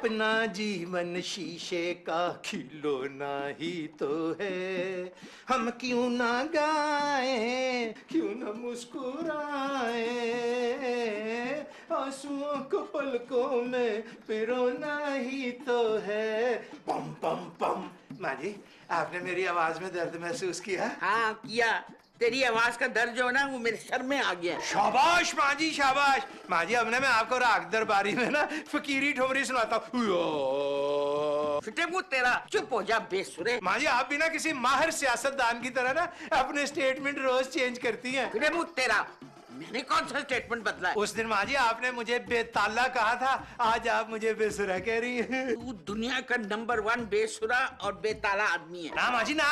अपना जीवन शीशे का खिलौना ही तो है, हम क्यों ना गाएं, क्यों ना मुस्कुराएं, आंसुओं को पलकों में पिरोना ही तो है। पम पम पम। माँ जी, आपने मेरी आवाज में दर्द महसूस किया? हाँ किया। तेरी आवाज का दर्द जो है ना वो मेरे सर में आ गया। शाबाश माँ जी, शाबाश। माँ जी, अब ना मैं आपको राग दरबारी में ना फकीरी ठुमरी सुनाता हूँ। फिटे मुंह तेरा, चुप हो जा बेसुरे। माँ जी, आप भी ना किसी माहिर सियासतदान की तरह ना अपने स्टेटमेंट रोज चेंज करती हैं। फिटे मुंह तेरा, मैंने कौन सा स्टेटमेंट बदला है? उस दिन माँ जी आपने मुझे बेताला कहा था, आज आप मुझे बेसुरा कह रही हैं। तू दुनिया का नंबर 1 बेसुरा और बेताला आदमी है। ना माँ जी ना।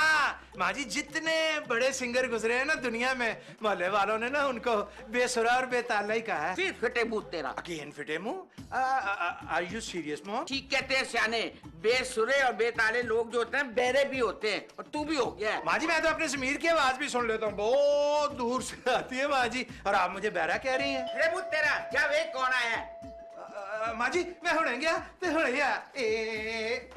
माँ जी, जितने बड़े सिंगर गुजरे हैं ना दुनिया में, मोहल्ले वालों ने ना उनको बेसुरा और बेताला ही कहा है। फिर फिटे मुंह तेरा। अगेन फिटे मुंह। Are you serious mom? ठीक कहते हैं सियाने, बेसुरे और बेताले लोग जो होते हैं बेरे भी होते हैं, और तू भी हो गया है। माँ जी, मैं तो अपने ज़मीर की आवाज भी सुन लेता हूँ, बहुत दूर से आती है माँ जी, और आप मुझे बहरा कह रही हैं। फिटे मुंह तेरा, क्या वे कौन आया? माँ जी, मैं हुणे गया ते हुणे गया। ए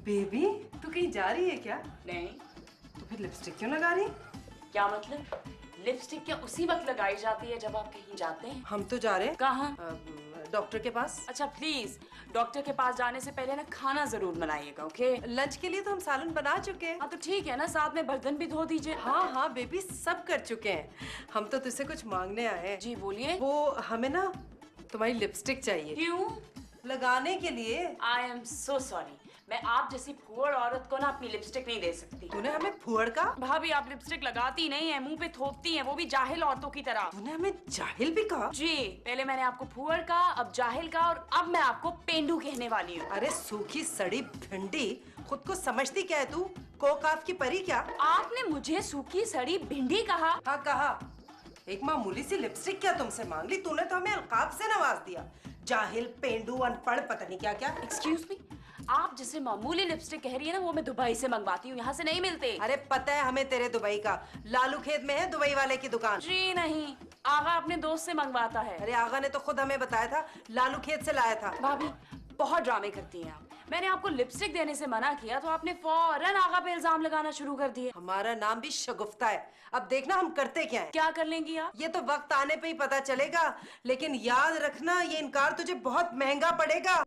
बेबी, तू कहीं जा रही है क्या? नहीं। तो फिर लिपस्टिक क्यों लगा रही? क्या मतलब? लिपस्टिक क्या उसी वक्त लगाई जाती है जब आप कहीं जाते हैं? हम तो जा रहे हैं। कहाँ? डॉक्टर के पास। अच्छा प्लीज, डॉक्टर के पास जाने से पहले ना खाना जरूर बनाइएगा, ओके? लंच के लिए तो हम सालन बना चुके हैं। हाँ तो ठीक है ना, साथ में बर्तन भी धो दीजिए। हाँ हाँ बेबी, सब कर चुके हैं। हम तो तुझसे कुछ मांगने आए हैं। जी बोलिए। वो हमें ना तुम्हारी लिपस्टिक चाहिए। क्यों? लगाने के लिए। आई एम सो सॉरी, मैं आप जैसी फूहड़ औरत को ना अपनी लिपस्टिक नहीं दे सकती। तूने हमें फुहड़ का? भाभी, आप लिपस्टिक लगाती नहीं है, मुंह पे थोपती हैं, वो भी जाहिल औरतों की तरह। तूने हमें जाहिल भी कहा? जी, पहले मैंने आपको फूहड़ कहा, अब जाहिल कहा, और अब मैं आपको पेंडू कहने वाली हूँ। अरे सूखी सड़ी भिंडी, खुद को समझती क्या है तू? कोकाफ की परी क्या? आपने मुझे सूखी सड़ी भिंडी कहा? हाँ कहा। एक मामूली सी लिपस्टिक क्या तुमसे मांग ली? तूने तो हमें अलकाब से नवाज दिया। जाहिल, पेंडू, अनपढ़, पता नहीं क्या क्या। एक्सक्यूज मी, आप जिसे मामूली लिपस्टिक कह रही है ना, वो मैं दुबई से मंगवाती हूँ, यहाँ से नहीं मिलते। अरे पता है हमें तेरे दुबई का। लालू खेत में है दुबई वाले की दुकान। जी नहीं, आगा अपने दोस्त से मंगवाता है। अरे आगा ने तो खुद हमें बताया था, लालू खेत से लाया था। भाभी, बहुत ड्रामे करती हैं आप। मैंने आपको लिपस्टिक देने से मना किया तो आपने फौरन आगा पे इल्जाम लगाना शुरू कर दिए। हमारा नाम भी शगुफ्ता है। अब देखना हम करते क्या है। क्या कर लेंगी आप? ये तो वक्त आने पे ही पता चलेगा, लेकिन याद रखना ये इनकार तुझे बहुत महंगा पड़ेगा।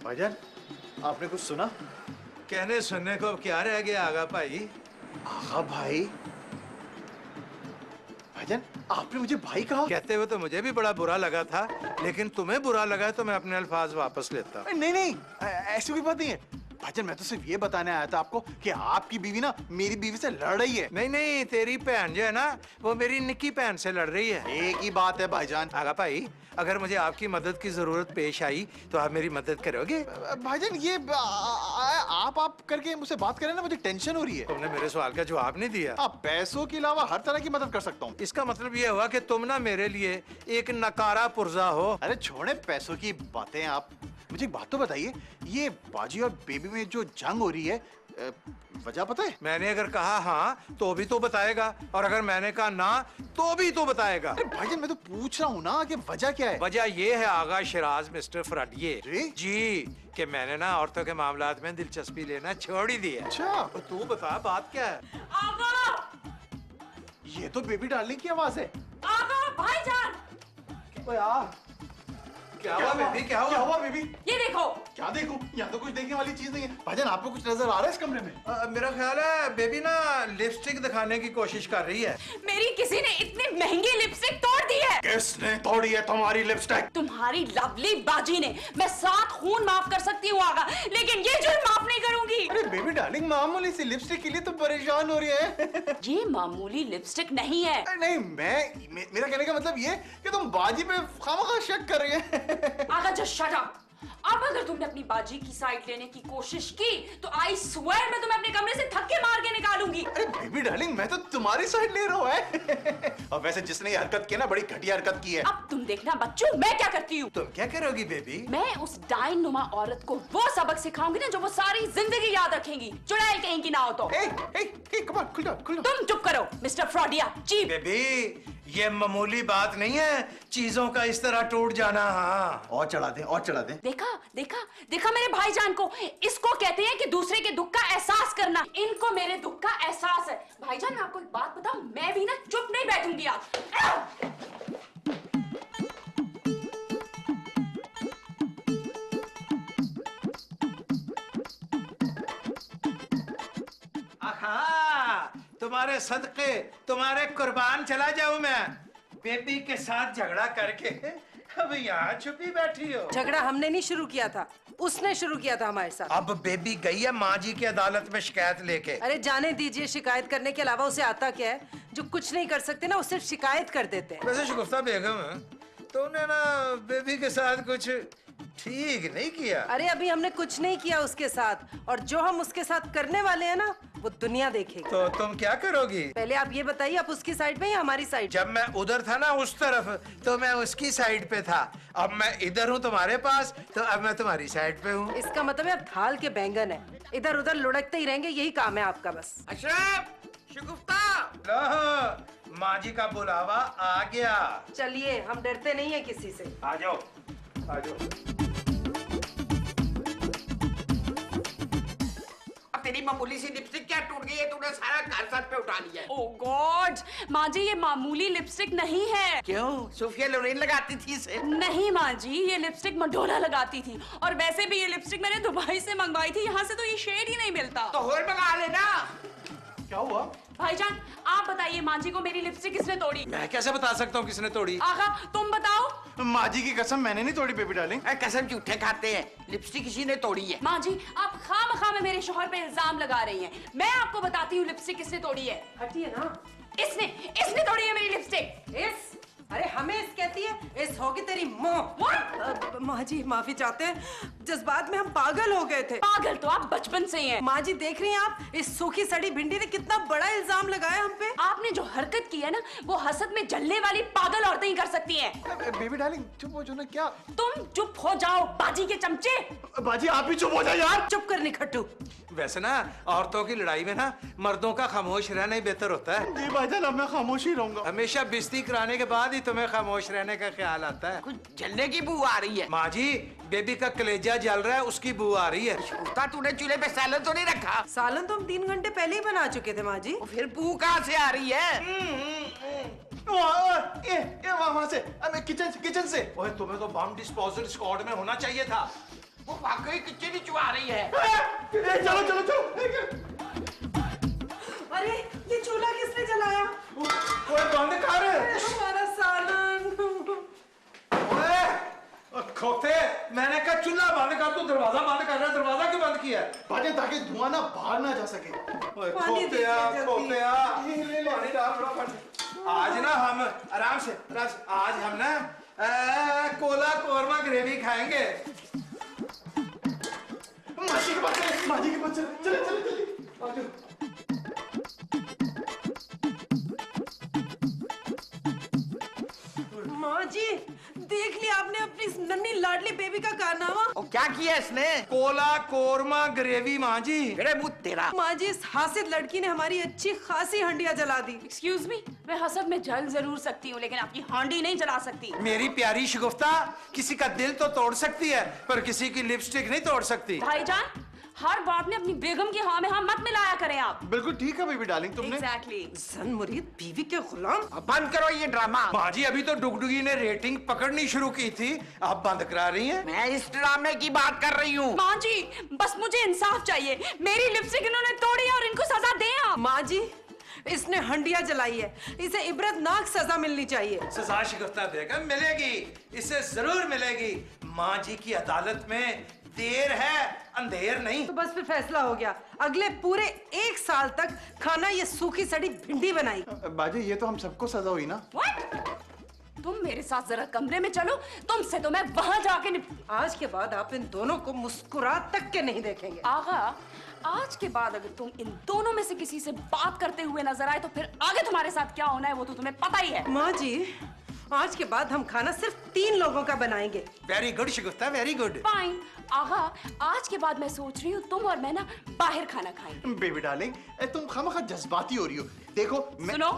भाईजान, आपने कुछ सुना? कहने सुनने को अब क्या रह गया आगा भाई? आगा भाई? भाईजान, आपने मुझे भाई कहा? कहते हुए तो मुझे भी बड़ा बुरा लगा था, लेकिन तुम्हें बुरा लगा तो मैं अपने अल्फाज वापस लेता। नहीं नहीं, ऐसी कोई बात नहीं है भाईजान। मैं तो सिर्फ ये बताने आया था आपको कि आपकी बीवी ना मेरी बीवी से लड़ रही है। नहीं नहीं, तेरी बहन जो है ना वो मेरी निक्की बहन से लड़ रही है। एक ही बात है भाईजान। आगा भाई, अगर मुझे आपकी मदद की जरूरत पेश आई तो आप मेरी मदद करोगे? भाईजान, ये आप करके मुझसे बात करें ना, मुझे टेंशन हो रही है। तुमने मेरे सवाल का जवाब नहीं दिया। आप पैसों के अलावा हर तरह की मदद कर सकता हूँ। इसका मतलब ये हुआ कि तुम ना मेरे लिए एक नकारा पुर्जा हो। अरे छोड़े पैसों की बातें, आप मुझे एक बात तो बताइए, ये बाजी और बेबी में जो जंग हो रही है, वजह पता है? मैंने अगर कहा हाँ तो भी तो बताएगा, और अगर मैंने कहा ना तो भी तो बताएगा। अरे भाईजान, मैं तो पूछ रहा हूँ ना कि वजह क्या है? वजह ये है आगा शिराज मिस्टर फराडिये जी कि मैंने ना औरतों के मामलात में दिलचस्पी लेना छोड़ ही दिया। अच्छा, तो तू बता बात क्या है? आगा! ये तो बेबी डार्लिंग की आवाज है। आगा, भाईजान! क्या हुआ बेबी? क्या हुआ? बेबी? ये देखो, क्या देखूं? यहाँ तो कुछ देखने वाली चीज नहीं है। भाईजान आपको कुछ नजर आ रहा है इस कमरे में? मेरा ख्याल है बेबी ना लिपस्टिक दिखाने की कोशिश कर रही है। मेरी किसी ने इतनी महंगी लिपस्टिक तोड़ दी है। किसने तोड़ी है तुम्हारी लिपस्टिक? तुम्हारी लवली बाजी ने। मैं 7 खून माफ कर सकती हूँ आगा, लेकिन ये जुर्म माफ नहीं करूंगी। अरे बेबी डार्लिंग, मामूली सी लिपस्टिक के लिए तो परेशान हो रही है। ये मामूली लिपस्टिक नहीं है। अरे नहीं, मेरा कहने का मतलब ये कि तुम बाजी पे खामखा शक कर रही है। आगा जस्ट शट अप। अब अगर तुमने अपनी बाजी की साइड लेने की कोशिश की तो आई स्वेयर मैं तुम्हें अपने कमरे से धक्के मार के निकालूंगी। अरे बेबी डार्लिंग, मैं तो तुम्हारी साइड ले रहा हूँ है। और वैसे जिसने ये हरकत की ना, बड़ी घटिया हरकत की है। अब तुम देखना बच्चों मैं क्या करती हूँ। तुम क्या करोगी बेबी? मैं उस डाइन नुमा औरत को वो सबक सिखाऊंगी ना जो वो सारी जिंदगी याद रखेंगी, चुड़ैल कहीं की ना हो तो। कम ऑन, खुल जाओ। तुम चुप करो मिस्टर फ्रॉडिया चीफ। बेबी ये मामूली बात नहीं है चीजों का इस तरह टूट जाना। हाँ, और चढ़ा दे। देखा मेरे भाईजान को। इसको कहते हैं कि दूसरे के दुख का एहसास करना। इनको मेरे दुख का एहसास है। भाईजान मैं आपको एक बात बताऊं, मैं भी ना चुप नहीं बैठूंगी आज। आहा, तुम्हारे सदके, तुम्हारे कुर्बान चला जाऊं मैं। बेबी के साथ झगड़ा करके अब यहाँ छुपी बैठी हो। झगड़ा हमने नहीं शुरू किया था, उसने शुरू किया था हमारे साथ। अब बेबी गई है माँ जी की अदालत में शिकायत लेके। अरे जाने दीजिए, शिकायत करने के अलावा उसे आता क्या है? जो कुछ नहीं कर सकते ना, वो सिर्फ शिकायत कर देते हैं। वैसे शगुफ्ता बेगम, तुमने ना बेबी के साथ कुछ ठीक नहीं किया। अरे अभी हमने कुछ नहीं किया उसके साथ, और जो हम उसके साथ करने वाले हैं ना, वो दुनिया देखेगी। तो तुम क्या करोगी? पहले आप ये बताइए, आप उसकी साइड पे या हमारी साइड? जब मैं उधर था ना उस तरफ, तो मैं उसकी साइड पे था। अब मैं इधर हूँ तुम्हारे पास, तो अब मैं तुम्हारी साइड पे हूँ। इसका मतलब है आप थाल के बैंगन है, इधर उधर लुढ़कते ही रहेंगे, यही काम है आपका बस। अशरफ, शगुफ्ता, लो, माँ जी का बुलावा आ गया। चलिए, हम डरते नहीं है किसी से। आ जाओ, आ जाओ। तेरी मामूली सी लिपस्टिक क्या टूट गई है? तूने सारा घर सर पे उठा लिया है। ओह गॉड, माँ जी ये मामूली लिपस्टिक नहीं है। क्यों? सोफिया लोरेन लगाती थी इसे। नहीं माँ जी, ये लिपस्टिक मडोना लगाती थी, और वैसे भी ये लिपस्टिक मैंने दुबई से मंगवाई थी। यहाँ से तो ये शेड ही नहीं मिलता। तो और मंगा लेना। क्या हुआ? भाईजान आप बताइए, माँ जी को मेरी लिपस्टिक किसने तोड़ी? मैं कैसे बता सकता हूँ किसने तोड़ी? आगा तुम बताओ। माँ जी की कसम, मैंने नहीं तोड़ी बेबी डार्लिंग। कसम झूठे खाते हैं, लिपस्टिक किसी ने तोड़ी है। माँ जी आप खामखा में मेरे शोहर पे इल्जाम लगा रही हैं। मैं आपको बताती हूँ लिपस्टिक किसने तोड़ी है। हटिए ना। इसने तोड़ी है मेरी लिपस्टिक। इस, अरे हमें इस कहती है? इस होगी तेरी माँ। माँ जी माफी चाहते हैं, जज्बात में हम पागल हो गए थे। पागल तो आप बचपन से ही हैं। माँ जी देख रही हैं आप, इस सूखी सड़ी भिंडी ने कितना बड़ा इल्जाम लगाया हम पे। आपने जो हरकत की है ना, वो हसद में जलने वाली पागल औरतें ही कर सकती हैं। बेबी डार्लिंग चुप हो जाओ ना। क्या? तुम चुप हो जाओ बाजी के चमचे। बाजी आप भी चुप हो जाओ यार। चुप कर निखट्टू। वैसे ना औरतों की लड़ाई में ना मर्दों का खामोश रहना ही बेहतर होता है। जी भाईजान, अब मैं खामोश ही रहूंगा। हमेशा बिस्ती कराने के बाद ही तुम्हें खामोश रहने का ख्याल आता है। कुछ जलने की बू आ रही है। माँ जी, बेबी का कलेजा जल रहा है, उसकी बू आ रही है। शगुफ्ता, तूने चूल्हे पे सैलन तो नहीं रखा? सालन तो हम 3 घंटे पहले ही बना चुके थे माँ जी। तो फिर बू कहाँ से आ रही है? वहाँ से, किचन से। ओए, तुम्हें तो बम डिस्पोजल स्क्वाड में होना चाहिए था। वो वाकई किचन ही चुहा रही है। चलो। अरे ये चूल्हा किसने जलाया? ओए, बंद कर। हमारा सालन। ओए, खोते, मैंने कहा चूल्हा बंद कर, तू दरवाजा बंद कर रहा है। दरवाजा क्यों बंद किया है? भाईजान, ताकि धुआं ना बाहर ना जा सके। ओए, पानी दीजिए जल्दी। खोतिया, पानी डाल फटाफट। आज ना हम आराम से आज हम ना कोला कोरमा ग्रेवी खाएंगे। माँ जी के पास चले। माँ जी देख लिया आपने अपनी नन्ही लाडली बेबी का कारनामा। और क्या किया इसने? कोला कोरमा ग्रेवी माँ जी। मेरे मुंह तेरा। माँ जी इस हासिद लड़की ने हमारी अच्छी खासी हंडिया जला दी। एक्सक्यूज मी, मैं हसद में जल जरूर सकती हूँ, लेकिन आपकी हांडी नहीं जला सकती। मेरी प्यारी शगुफ्ता, किसी का दिल तो तोड़ सकती है, पर किसी की लिपस्टिक नहीं तोड़ सकती। भाईजान हर बात में अपनी बेगम की हाँ में हाँ मत मिलाया करें आप। बिल्कुल ठीक है बेबी डार्लिंग, तुमने एग्जैक्टली। जन मुरीद बीवी के गुलाम। अब बंद करो ये ड्रामा। माँ जी अभी तो डुगडुगी ने रेटिंग पकड़नी शुरू की थी, आप बंद करा रही हैं। मैं इस ड्रामे की बात कर रही हूँ। माँ जी बस मुझे इंसाफ चाहिए, मेरी लिपस्टिक इन्होंने तोड़ी है और इनको सजा दें आप। माँ जी इसने हंडिया जलाई है, इसे इबरतनाक सजा मिलनी चाहिए। सजा शिकफ्ता बेगम मिलेगी, इसे जरूर मिलेगी। माँ जी की अदालत में देर है अंधेर नहीं। तो बस फिर फैसला हो गया, अगले पूरे 1 साल तक खाना ये सूखी सड़ी भिंडी बनाई। बाजी ये तो हम सबको सजा हुई ना। What? तुम मेरे साथ जरा कमरे में चलो, तुमसे तो मैं वहां जाके आज के बाद आप इन दोनों को मुस्कुरा तक के नहीं देखेंगे। आगा, आज के बाद अगर तुम इन दोनों में से किसी से बात करते हुए नजर आए तो फिर आगे तुम्हारे साथ क्या होना है वो तो तुम्हें पता ही है। माँ जी आज के बाद हम खाना सिर्फ 3 लोगों का बनाएंगे। Very good Shigufta, very good. Fine Aga, आज के बाद मैं सोच रही हूँ तुम और मैं ना बाहर खाना खाएं। बेबी डार्लिंग तुम खामखा जज्बाती हो रही हो। देखो मैं सुनो,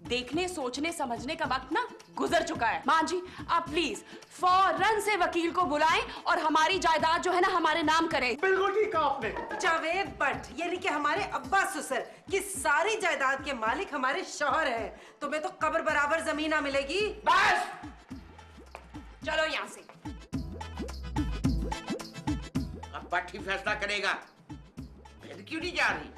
देखने सोचने समझने का वक्त ना गुजर चुका है। माँ जी आप प्लीज फौरन से वकील को बुलाएं और हमारी जायदाद जो है ना हमारे नाम करें। बिल्कुल ठीक कहा आपने। जावेद भट्ट यानी कि हमारे अब्बा ससुर की सारी जायदाद के मालिक हमारे शौहर हैं। तुम्हें तो कब्र बराबर जमीन ना मिलेगी। बस चलो यहाँ से। अब भट्टी फैसला करेगा। फिर क्यों नहीं जा रही?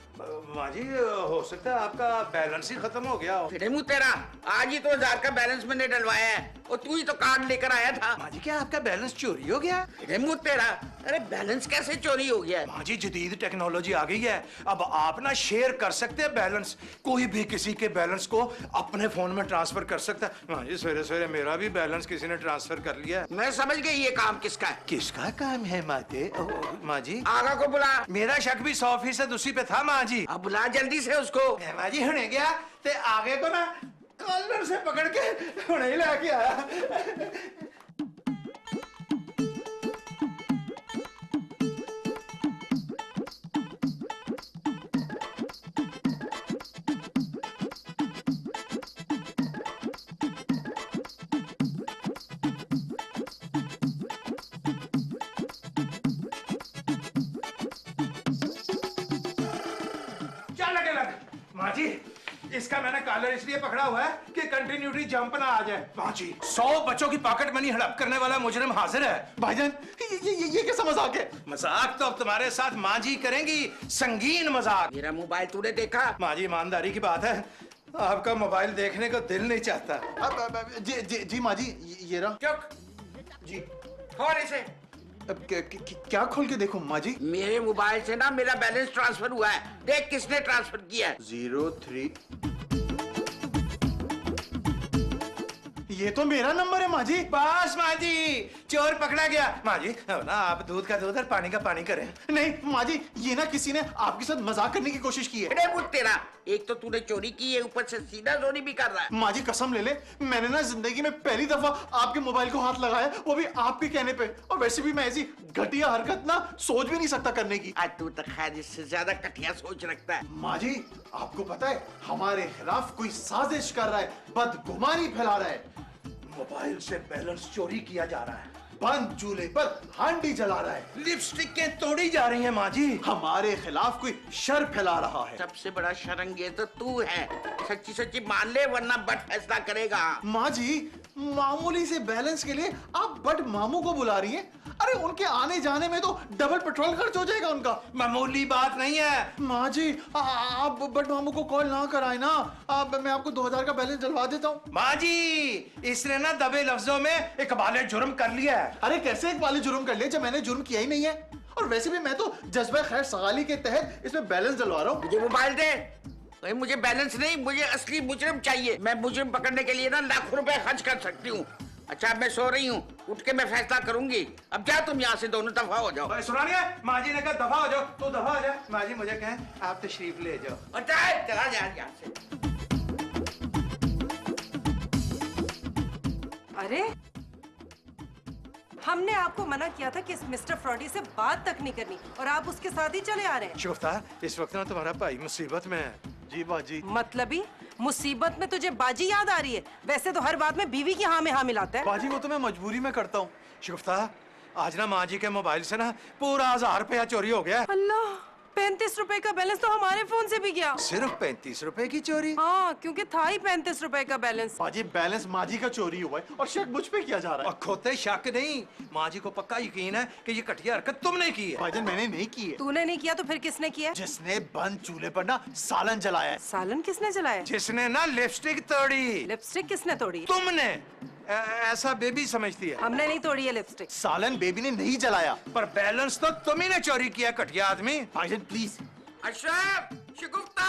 माँ जी हो सकता है आपका बैलेंस ही खत्म हो गया हो। फिर मुँह तेरा, आज ही तो 1000 का बैलेंस मैंने डलवाया है और तू ही तो कार्ड लेकर आया था। माँ जी क्या आपका बैलेंस चोरी हो गया? फिर मुँह तेरा, अरे बैलेंस कैसे चोरी हो गया? माँ जी जदीद टेक्नोलॉजी आ गई है, अब आप ना शेयर कर सकते हैं बैलेंस। कोई भी किसी के बैलेंस को अपने फोन में ट्रांसफर कर सकता है। माँ जी सवेरे सवेरे मेरा भी बैलेंस किसी ने ट्रांसफर कर लिया है। मैं समझ गई ये काम किसका है। किसका काम है माते? माँ जी आगा को बुला। मेरा शक भी 100% उसी पे था माँ जी। अब बुला जल्दी से उसको। माँ जी हुने गया ते आगे को ना कॉलर से पकड़ के हुने ही लाके आया। माँ जी इसका मैंने कॉलर इसलिए पकड़ा हुआ है कि कंटिन्यूटी जंप ना आ जाए। माँ जी 100 बच्चों की पॉकेट मनी हड़प करने वाला मुजरिम हाजिर है। भाईजान ये कैसा मजाक है? मजाक तो अब तुम्हारे साथ माँ जी करेंगी, संगीन मजाक। मेरा मोबाइल तूने देखा? माँ जी ईमानदारी की बात है, आपका मोबाइल देखने को दिल नहीं चाहता। जी माँ जी ये रहा। चुप जी खोल इसे। अब क्या खोल के देखूं माँ जी? मेरे मोबाइल से ना मेरा बैलेंस ट्रांसफर हुआ है, देख किसने ट्रांसफर किया है। 03 ये तो मेरा नंबर है माँ जी। बस माँ जी चोर पकड़ा गया। माँ जी अब ना आप दूध का दूध और पानी का पानी करें। नहीं माँ जी ये ना किसी ने आपके साथ मजाक करने की कोशिश की है। अरे मुझ तेरा, एक तो तूने चोरी की है, ऊपर से सीधा चोरी भी कर रहा है। माँ जी कसम ले ले, मैंने ना जिंदगी में पहली दफा आपके मोबाइल को हाथ लगाया, वो भी आपके कहने पे। और वैसे भी मैं ऐसी घटिया हरकत ना सोच भी नहीं सकता करने की। आज तू तो खैर इससे ज्यादा घटिया सोच रखता है। माँ जी आपको पता है हमारे खिलाफ कोई साजिश कर रहा है, बदगुमानी फैला रहा है। मोबाइल से बैलेंस चोरी किया जा रहा है, बंद चूल्हे पर हांडी जला रहा है, लिपस्टिकें तोड़ी जा रही हैं। माँ जी हमारे खिलाफ कोई शर फैला रहा है। सबसे बड़ा शरंगे तो तू है। सच्ची सच्ची मान ले वरना बट फैसला करेगा। माँ जी मामूली से बैलेंस के लिए आप बट मामू को बुला रही हैं? अरे उनके आने जाने में तो डबल पेट्रोल खर्च हो जाएगा उनका। मामूली बात नहीं है। माँ जी आप बट मामू को कॉल ना कराए ना, मैं आपको 2000 का बैलेंस डलवा देता हूँ। माँ जी इसने ना दबे लफ्जों में इकबाल जुर्म कर लिया है। अरे कैसे इकबाल जुर्म कर लिया जब मैंने जुर्म किया ही नहीं है? और वैसे भी मैं तो जज्बा खैर सगाली के तहत इसमें बैलेंस डलवा रहा हूँ। मुझे मोबाइल दे। भाई मुझे बैलेंस नहीं, मुझे असली मुजरिम चाहिए। मैं मुजरिम पकड़ने के लिए ना लाखों रुपए खर्च कर सकती हूँ। अच्छा अब मैं सो रही हूँ, उठ के मैं फैसला करूंगी। अब जा तुम यहाँ से, दोनों दफा हो जाओ। सुना नहीं है? माँ जी ने कहा दफा हो जाओ, तो दफा हो जाए। माँ जी मुझे कहें आप तशरीफ ले जाओ। और चला जा यहाँ से। अरे हमने आपको मना किया था कि इस मिस्टर फ्रॉडी से बात तक नहीं करनी और आप उसके साथ ही चले आ रहे हैं। शुफ्ता इस वक्त ना तुम्हारा भाई मुसीबत में है। जी बाजी। मतलबी मुसीबत में तुझे बाजी याद आ रही है? वैसे तो हर बात में बीवी की हाँ में हाँ मिलाता है। बाजी वो तो मैं मजबूरी में करता हूँ। शुफ्ता आज ना माँ जी के मोबाइल से ना पूरा 1000 रुपया चोरी हो गया। अल्लाह, 35 रुपए का बैलेंस तो हमारे फोन से भी गया। सिर्फ 35 रुपए की चोरी? हाँ, क्योंकि था ही 35 रुपए का बैलेंस। माँ जी बैलेंस माँ जी का चोरी हुआ है और शक मुझ पे किया जा रहा है। और खोते शक नहीं, माँ जी को पक्का यकीन है कि ये घटिया हरकत तुमने की है। भाईजान मैंने नहीं की है। तूने नहीं किया तो फिर किसने किया? जिसने बंद चूल्हे पर ना सालन जलाया है। सालन किसने जलाया? जिसने ना लिपस्टिक तोड़ी। लिपस्टिक किसने तोड़ी? तुमने। ऐसा बेबी समझती है। हमने नहीं तोड़ी है लिपस्टिक। सालन बेबी ने नहीं जलाया। पर बैलेंस तो तुम ही ने चोरी किया, घटिया आदमी। भाईजान प्लीज। अशरफ, शगुफ्ता,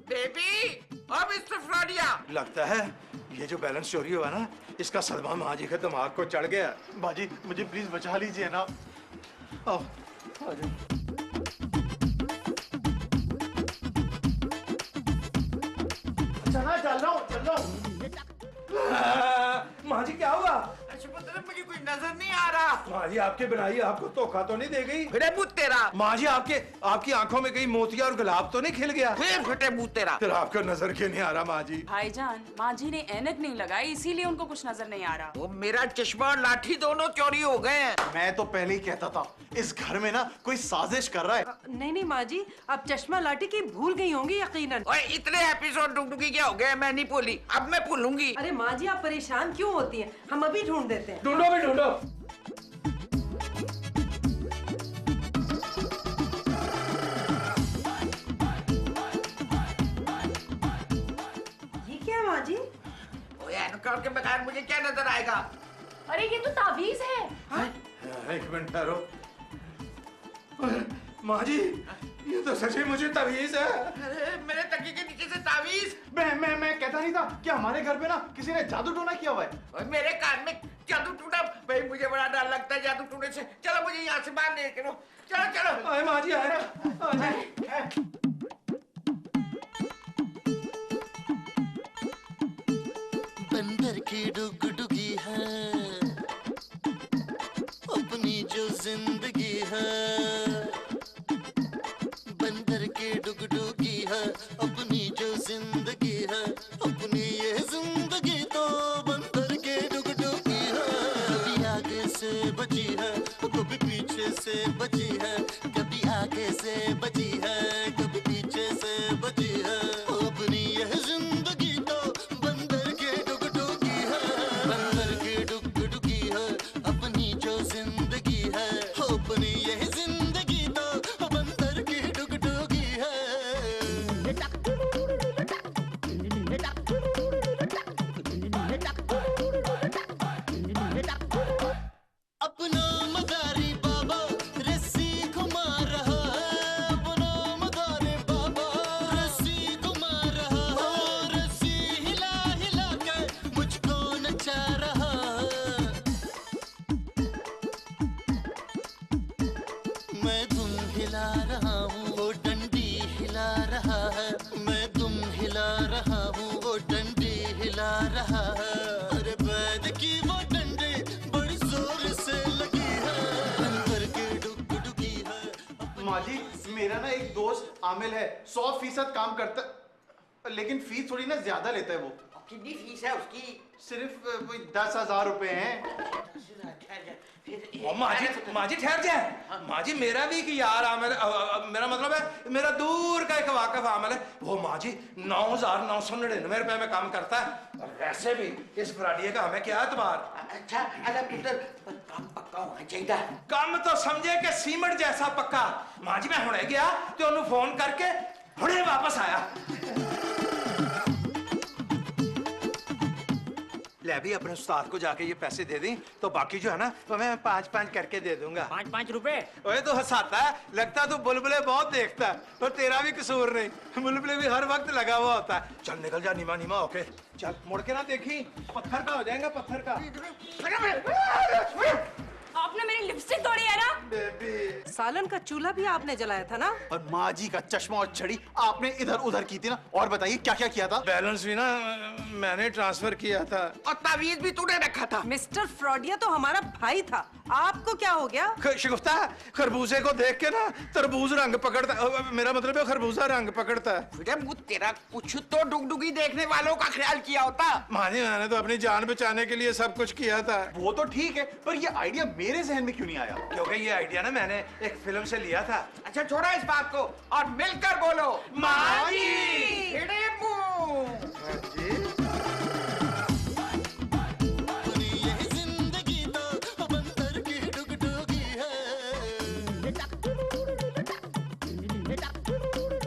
बेबी और मिस्टर फ्रॉडिया। लगता है ये जो बैलेंस चोरी हुआ ना, इसका सदमा माँ जी के दिमाग को चढ़ गया। बाजी मुझे प्लीज बचा लीजिए ना। आओ। चला चल रहा हूँ। माँ जी क्या हुआ? मतलब मुझे कुछ नजर नहीं आ रहा। माँ जी आपके बनाई आपको धोखा तो नहीं दे गई? फिर मुँह तेरा। माँ जी आपकी आंखों में कहीं मोतिया और गुलाब तो नहीं खिल गया? फिर फटे मुँह तेरा। फिर आपको नजर क्यों नहीं आ रहा माँ जी? भाईजान, माँ जी ने ऐनक नहीं लगाई, इसीलिए उनको कुछ नजर नहीं आ रहा। वो मेरा चश्मा और लाठी दोनों चोरी हो गए हैं। मैं तो पहले ही कहता था इस घर में ना कोई साजिश कर रहा है। नहीं नहीं माँ जी, अब चश्मा लाठी की भूल गई होंगी यकीनन। ओए इतने एपिसोड डुगडुगी के हो गए, मैं नहीं भूली, अब मैं भूलूंगी। अरे माँ जी आप परेशान क्यों होती हैं? हम अभी ढूंढ देते हैं। ढूंढो भी ढूंढो। ये क्या है माँ जी? ओए एनकाउंटर के बगैर मुझे क्या नजर आएगा? अरे ये तो तावीज है। एक मिनट ठहरो। माँ जी ये तो सच ही मुझे तवीज है। अरे मेरे तकिए के नीचे से तावीज। मैं कहता नहीं था कि हमारे घर पे ना किसी ने जादू टोना किया हुआ है। और मेरे कान में जादू टूटा। भाई मुझे बड़ा डर लगता है जादू टूटने से। चलो मुझे यहाँ से बाहर ले चलो। चलो चलो। आए माँ जी आए। बंदर की डुगडुगी है अपनी जो जिंदगी है। बंदर की डुगडुगी है अपनी जो जिंदगी है। अपनी ये जिंदगी तो बंदर के डुगडुगी है। कभी आगे से बची है कभी पीछे से बची है। कभी आगे से बची है कभी पीछे से बची है। अपनी यह जिंदगी तो बंदर के डुगडुगी है। बंदर की डुगडुगी है अपनी जो जिंदगी है। अपनी यह जिंदगी तो बंदर की डुगडुगी है। अपना मदारी बाबा रस्सी घुमा रहा है। अपना मदारी बाबा रस्सी घुमा रहा है। रस्सी हिला हिला के मुझको नचा रहा है। मैं धुन हिला रहा हूँ वो डंडी हिला रहा है। मैं धुन हिला रहा हूँ वो डंडी हिला रहा है। अरे बैद की वो डंडी बड़ी जोर से लगी है। अंदर की डुगडुगी है। माँ जी मेरा ना एक दोस्त आमिल है 100% काम करता लेकिन फीस थोड़ी ना ज्यादा लेता है वो। कितनी फीस है उसकी? सिर्फ 10,000 रुपए हैं। माँ जी ठहर जाए। माँ जी मेरा भी एक यार आमिल, मेरा मतलब है मेरा दूर का एक वाकफ आमिल है। वो माँ जी 9,999 रुपए में काम करता है। और वैसे भी इस फ्राडिये का हमें क्या एतबार। अच्छा अरे पुत्र काम पक्का होना चाहिए। काम तो समझे कि सीमेंट जैसा पक्का। माँ जी मैं हुणे गया तो उन्हें फोन करके हुणे वापस आया। ले भी अपने उस्ताद को जाके ये पैसे दे दी तो बाकी जो है ना तो मैं 5-5 करके दे दूंगा। 5-5 रुपए? ओए तो हंसाता है, लगता तो बुलबुले बहुत देखता है। तो तेरा भी कसूर नहीं, बुलबुले भी हर वक्त लगा हुआ होता है। चल निकल जा नीमा नीमा होके। चल मुड़ के ना देखी, पत्थर का हो जाएगा पत्थर का। आपने मेरी लिपस्टिक तोड़ी है ना? बेबी सालन का चूल्हा भी आपने जलाया था ना? और माँ जी का चश्मा और छड़ी आपने इधर उधर की थी ना। और बताइए क्या क्या किया था? बैलेंस भी ना मैंने ट्रांसफर किया था। और तावीज भी तूने रखा था। मिस्टर फ्रॉडिया तो हमारा भाई था, आपको क्या हो गया? शिगुफ्ता, खरबूजे को देख के ना तरबूज रंग पकड़ता, मेरा मतलब है खरबूजा रंग पकड़ता है। बेटा वो तेरा कुछ तो डुगडुगी देखने वालों का ख्याल किया होता। माँ जी मैंने तो अपनी जान बचाने के लिए सब कुछ किया था। वो तो ठीक है, पर ये आइडिया मेरे जहन में क्यों नहीं आया? क्योंकि ये आइडिया ना मैंने एक फिल्म से लिया था। अच्छा छोड़ो इस बात को और मिलकर बोलो माँ जी। भिड़े